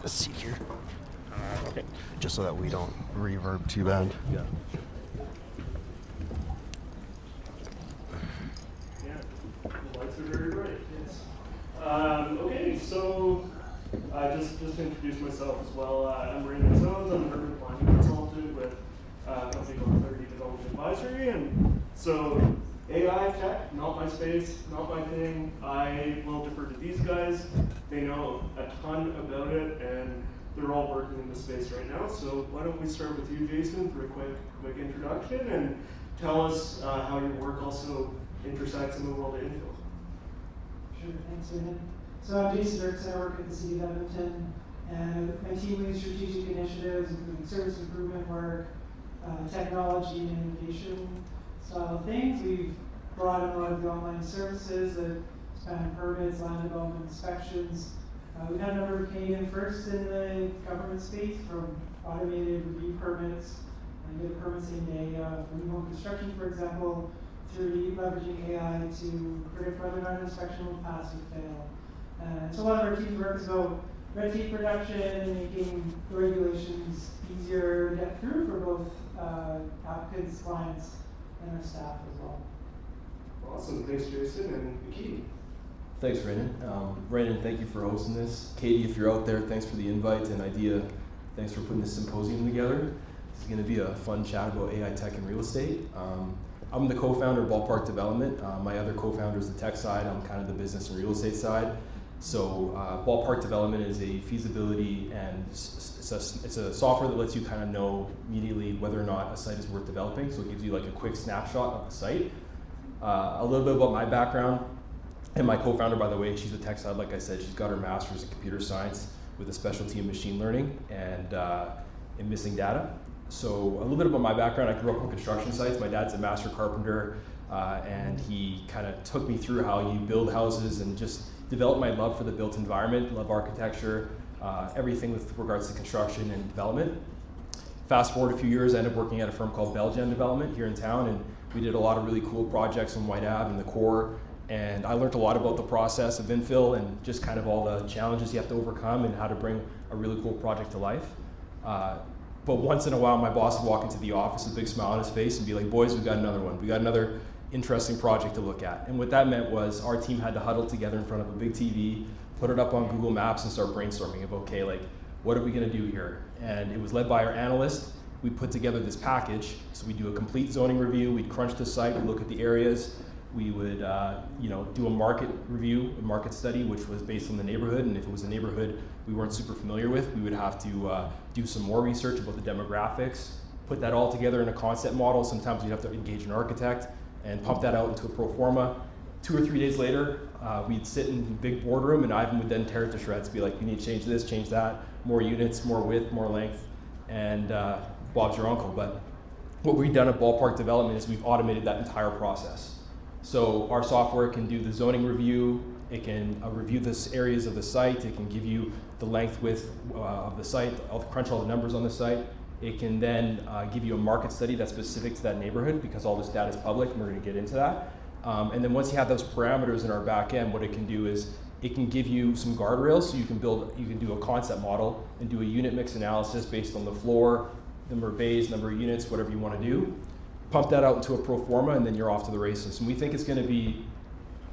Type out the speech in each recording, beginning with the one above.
a seat here. Okay. Just so that we don't reverb too bad. Yeah. Yeah, the lights are very bright, yes. Okay, so just to introduce myself as well, I'm Raymond Zones. I'm an urban planning consultant with a company called 30 Development Advisory. And so AI tech, not my space, not my thing. I will defer to these guys. They know a ton about it, and they're all working in the space right now. So why don't we start with you, Jason, for a quick introduction, and tell us how your work also intersects in the world of infill. Sure, thanks, Raymond. So I'm Jason Dirks, I work at the City of Edmonton, and my team leads strategic initiatives, including service improvement work, technology and innovation style of things. We've brought in a lot of the online services that span permits, land development inspections. We've had a number of Canadian firsts in the government space, from automated review permits and get a permit same day for new home construction, for example, through leveraging AI to predict whether or not an inspection will pass or fail. So a lot of our team's work is about red tape reduction and making the regulations easier to get through for both applicants, clients, and our staff as well. Awesome, thanks, Jason, and Katie. Thanks, Raymond. Raymond, thank you for hosting this. Katie, if you're out there, thanks for the invite, and IDEA, thanks for putting this symposium together. This is going to be a fun chat about AI tech and real estate. I'm the co-founder of Ballpark Development. My other co-founder is the tech side. I'm kind of the business and real estate side. So Ballpark Development is a feasibility, and it's a software that lets you kind of know immediately whether or not a site is worth developing. So it gives you like a quick snapshot of the site. A little bit about my background. And my co-founder, by the way, she's a tech side. Like I said, she's got her master's in computer science with a specialty in machine learning and in missing data. So a little bit about my background. I grew up on construction sites. My dad's a master carpenter, and he kind of took me through how you build houses and just developed my love for the built environment, love architecture, everything with regards to construction and development. Fast forward a few years, I ended up working at a firm called Belgian Development here in town, and we did a lot of really cool projects on White Ave and the core. And I learned a lot about the process of infill and just kind of all the challenges you have to overcome and how to bring a really cool project to life. But once in a while, my boss would walk into the office with a big smile on his face and be like, boys, we've got another one. We got another interesting project to look at. And what that meant was our team had to huddle together in front of a big TV, put it up on Google Maps, and start brainstorming of, okay, like, what are we gonna do here? And it was led by our analyst. We put together this package. So we do a complete zoning review, we'd crunch the site, we'd look at the areas, we would do a market review, a market study, which was based on the neighborhood, and if it was a neighborhood we weren't super familiar with, we would have to do some more research about the demographics, put that all together in a concept model. Sometimes we'd have to engage an architect and pump that out into a pro forma. 2 or 3 days later, we'd sit in a big boardroom, and Ivan would then tear it to shreds, be like, you need to change this, change that, more units, more width, more length, and Bob's your uncle. But what we've done at Ballpark Development is we've automated that entire process. So our software can do the zoning review, it can review the areas of the site, it can give you the length, width of the site, crunch all the numbers on the site. It can then give you a market study that's specific to that neighborhood, because all this data is public, and we're going to get into that. And then once you have those parameters in our back end, what it can do is it can give you some guardrails, so you can do a concept model and do a unit mix analysis based on the floor, number of bays, number of units, whatever you want to do. Pump that out into a pro forma, and then you're off to the races. And we think it's going to be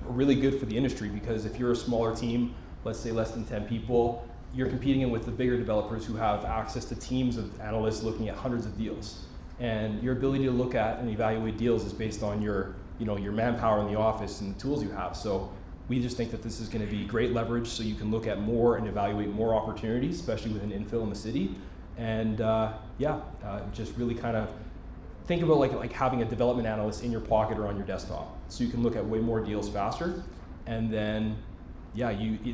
really good for the industry, because if you're a smaller team, let's say less than 10 people, you're competing with the bigger developers who have access to teams of analysts looking at hundreds of deals. And your ability to look at and evaluate deals is based on your manpower in the office and the tools you have. So we just think that this is going to be great leverage, so you can look at more and evaluate more opportunities, especially within infill in the city. And just really kind of think about like having a development analyst in your pocket or on your desktop, so you can look at way more deals faster. And then, you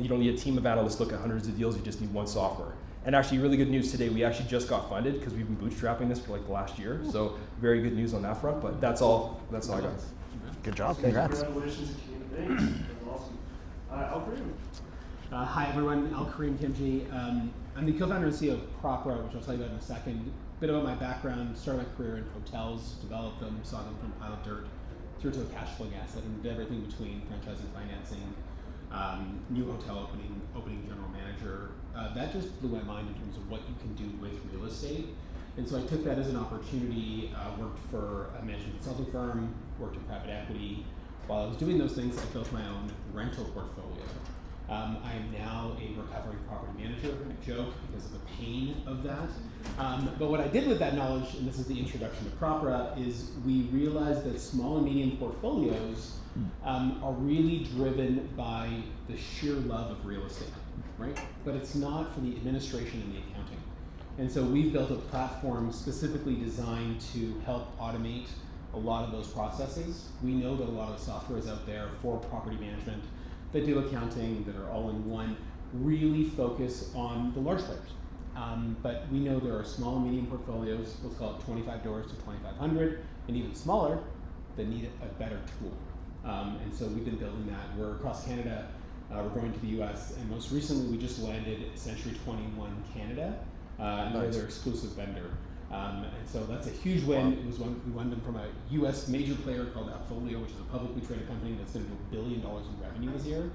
don't need a team of analysts to look at hundreds of deals. You just need one software. And actually, really good news today. We actually just got funded, because we've been bootstrapping this for like the last year. So very good news on that front. But that's all I got. Good job. Congrats. Congratulations to Katie. Thanks. That's awesome. Al Karim. Hi everyone, Al Karim Kimji. I'm the co-founder and CEO of Propra, which I'll tell you about in a second. A bit about my background: started my career in hotels, developed them, saw them from pile of dirt through to a cash flowing asset, and did everything between franchising, financing, new hotel opening general manager. That just blew my mind in terms of what you can do with real estate. And so I took that as an opportunity, worked for a management consulting firm, worked in private equity. While I was doing those things, I built my own rental portfolio. I am now a recovering property manager. I joke because of the pain of that. But what I did with that knowledge, and this is the introduction to Propera, is we realized that small and medium portfolios are really driven by the sheer love of real estate, right? But it's not for the administration and the accounting. And so we've built a platform specifically designed to help automate a lot of those processes. We know that a lot of the software is out there for property management that do accounting, that are all in one, really focus on the large players. But we know there are small and medium portfolios, let's call it 25 doors to 2,500, and even smaller, that need a better tool. And so we've been building that. We're across Canada, we're going to the US, and most recently we just landed Century 21 Canada, and we're their exclusive vendor. And so that's a huge win. It was we won them from a US major player called Appfolio, which is a publicly traded company that's going to do $1 billion in revenue this year.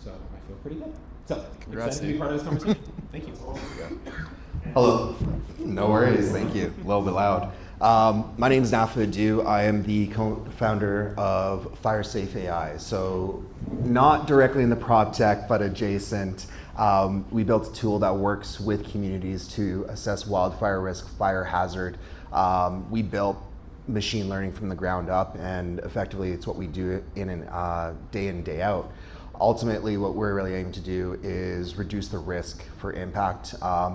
So I feel pretty good. So excited to be part of this conversation. Thank you. Hello. No worries. Thank you. A little bit loud. My name is Nafa Adu. I am the co-founder of FireSafe AI. So not directly in the prop tech, but adjacent. We built a tool that works with communities to assess wildfire risk, fire hazard. We built machine learning from the ground up, and effectively it's what we do in, day out. Ultimately, what we're really aiming to do is reduce the risk for impact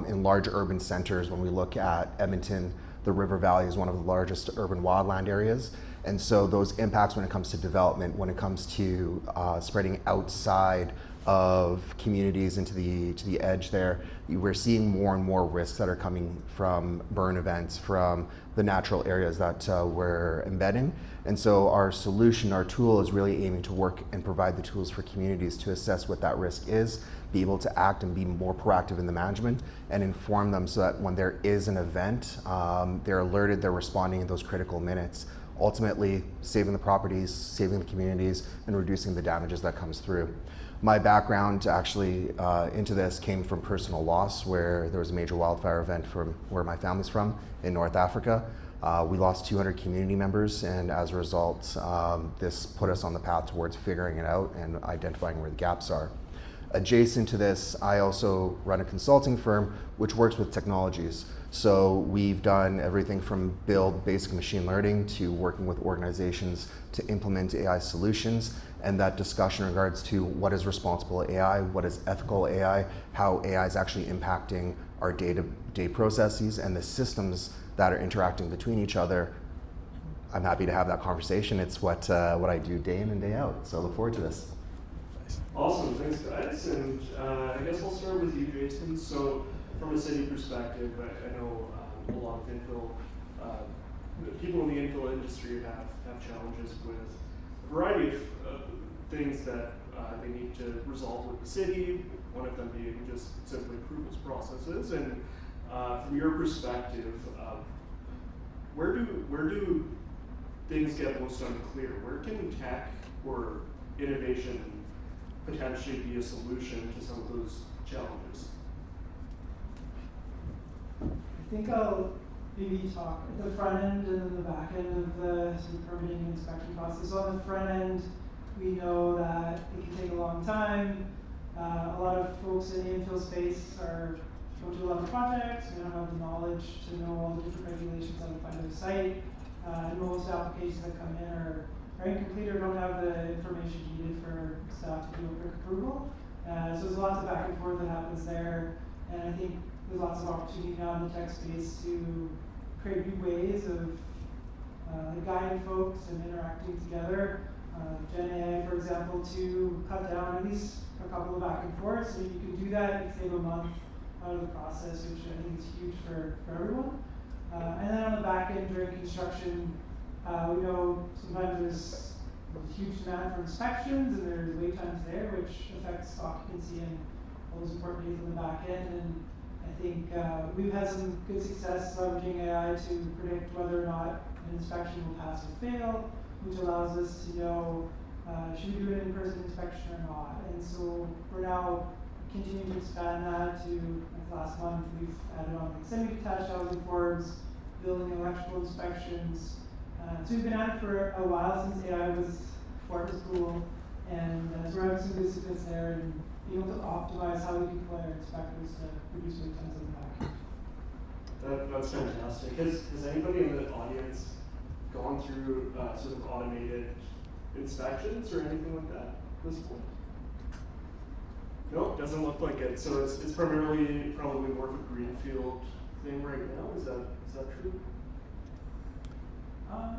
in large urban centers. When we look at Edmonton, the River Valley is one of the largest urban wildland areas. And so those impacts when it comes to development, when it comes to spreading outside of communities into the edge there, we're seeing more and more risks that are coming from burn events, from the natural areas that we're embedding. And so our solution, our tool is really aiming to work and provide the tools for communities to assess what that risk is, be able to act and be more proactive in the management, and inform them so that when there is an event, they're alerted, they're responding in those critical minutes, ultimately saving the properties, saving the communities, and reducing the damages that comes through. My background actually into this came from personal loss, where there was a major wildfire event from where my family's from in North Africa. We lost 200 community members, and as a result, this put us on the path towards figuring it out and identifying where the gaps are. Adjacent to this, I also run a consulting firm which works with technologies. So we've done everything from build basic machine learning to working with organizations to implement AI solutions, and that discussion in regards to what is responsible AI, what is ethical AI, how AI is actually impacting our day-to-day processes and the systems that are interacting between each other. I'm happy to have that conversation. It's what I do day in and day out. So I look forward to this. Awesome, thanks guys. And I guess I'll start with you, Jason. So from a city perspective, I know a lot of infill, people in the infill industry have challenges with a variety of things that they need to resolve with the city, one of them being just simply approvals processes. And from your perspective, where do things get most unclear? Where can tech or innovation potentially be a solution to some of those challenges? I think I'll maybe talk at the front end and then the back end of the permitting and inspection process. So on the front end, we know that it can take a long time. A lot of folks in the infill space don't do a lot of projects. They don't have the knowledge to know all the different regulations that apply to the site. Most applications that come in are incomplete or don't have the information needed for staff to do a quick approval. So there's lots of back and forth that happens there. And I think there's lots of opportunity now in the tech space to create new ways of guiding folks and interacting together. Gen AI, for example, to cut down at least a couple of back and forths. So if you can do that, you can save a month out of the process, which I think is huge for everyone. And then on the back end during construction, we know sometimes there's huge demand for inspections and there's wait times there, which affects occupancy and all those important things on the back end. And I think we've had some good success leveraging AI to predict whether or not an inspection will pass or fail, which allows us to know should we do an in-person inspection or not. And so we're now continuing to expand that to, like last month, we've added on like semi-detached housing forms, building electrical inspections. So we've been at it for a while, since AI was before it was cool, and so we're having some good success there and being able to optimize how we deploy our inspectors to reduce wait times on the back end. That's fantastic. Has anybody in the audience gone through sort of automated inspections or anything like that at this point? No, doesn't look like it. So it's primarily probably more of a greenfield thing right now. Is that true?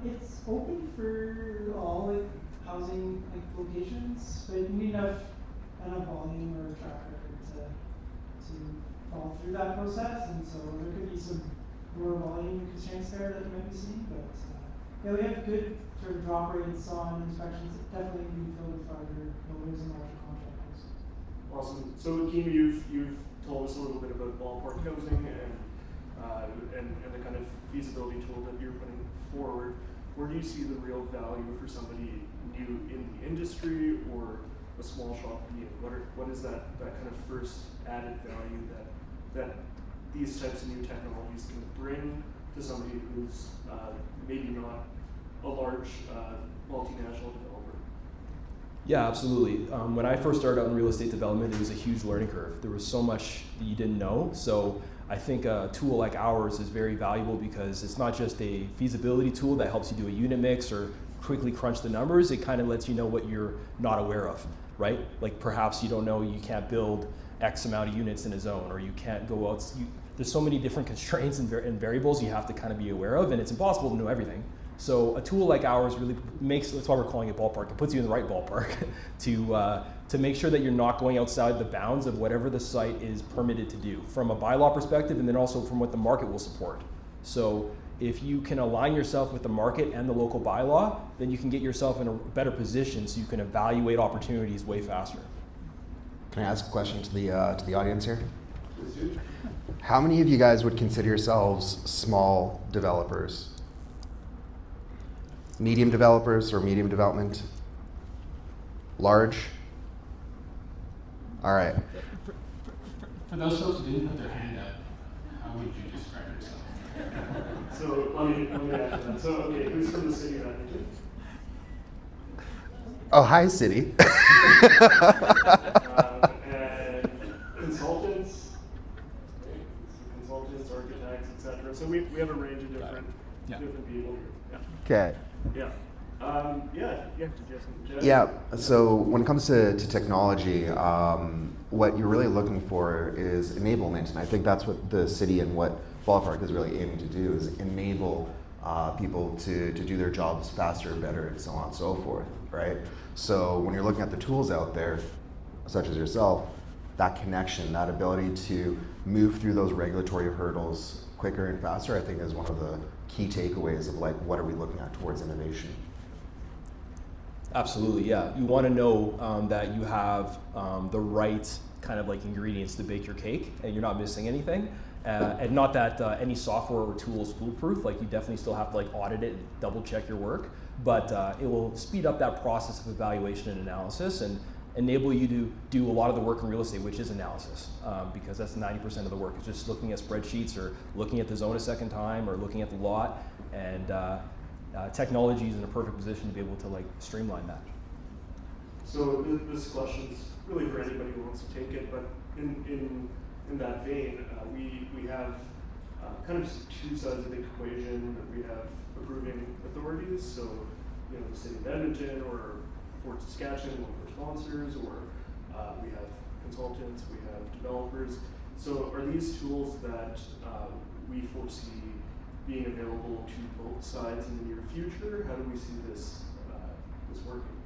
It's open for all like housing like locations, but you need enough volume or track record to follow through that process, and so there could be some more volume constraints there that you might be seeing, but yeah, we have good sort of drop rates on inspections. Definitely greenfield with larger builders and larger contractors. Awesome. So Kim, you've told us a little bit about ballpark housing and the kind of feasibility tool that you're putting forward. Where do you see the real value for somebody new in the industry or a small shop being? What is that kind of first added value that these types of new technologies can bring to somebody who's maybe not a large multinational developer? Yeah, absolutely. When I first started out in real estate development, it was a huge learning curve. There was so much that you didn't know. So I think a tool like ours is very valuable because it's not just a feasibility tool that helps you do a unit mix or quickly crunch the numbers. It kind of lets you know what you're not aware of, right? Like perhaps you don't know you can't build X amount of units in a zone, or you can't go out. There's so many different constraints and variables you have to kind of be aware of, and it's impossible to know everything. So a tool like ours really makes, that's why we're calling it ballpark. It puts you in the right ballpark to make sure that you're not going outside the bounds of whatever the site is permitted to do from a bylaw perspective, and then also from what the market will support. So if you can align yourself with the market and the local bylaw, then you can get yourself in a better position so you can evaluate opportunities way faster. Can I ask a question to the audience here? How many of you guys would consider yourselves small developers? Medium developers or medium development? Large? All right. For those folks who didn't put their hand up, how would you describe yourself? So let me add to that. So okay, who's from the city of Edmonton? Oh, hi, city. And consultants, architects, etc. So we have a range of different people here. Okay. Yeah. Yeah, so when it comes to technology, what you're really looking for is enablement, and I think that's what the city and what Ballpark is really aiming to do, is enable people to do their jobs faster, better, and so on and so forth, right? So when you're looking at the tools out there, such as yourself, that connection, that ability to move through those regulatory hurdles quicker and faster, I think is one of the key takeaways of like, what are we looking at towards innovation? Absolutely, yeah. You want to know that you have the right kind of like ingredients to bake your cake, and you're not missing anything. And not that any software or tool is foolproof. Like you definitely still have to like audit it, and double check your work, but it will speed up that process of evaluation and analysis, and enable you to do a lot of the work in real estate, which is analysis, because that's 90% of the work. It's just looking at spreadsheets or looking at the zone a second time or looking at the lot, and technology is in a perfect position to be able to like streamline that. So this question is really for anybody who wants to take it, but in that vein, we have kind of two sides of the equation. We have approving authorities, so the city of Edmonton or Fort Saskatchewan, one of our sponsors, or we have consultants, we have developers. So are these tools that we foresee being available to both sides in the near future? How do we see this working?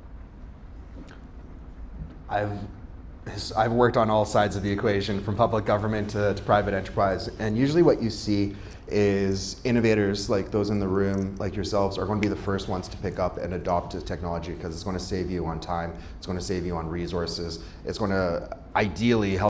I've worked on all sides of the equation, from public government to private enterprise, and usually what you see is innovators like those in the room, like yourselves, are going to be the first ones to pick up and adopt this technology because it's going to save you on time, it's going to save you on resources, it's going to ideally help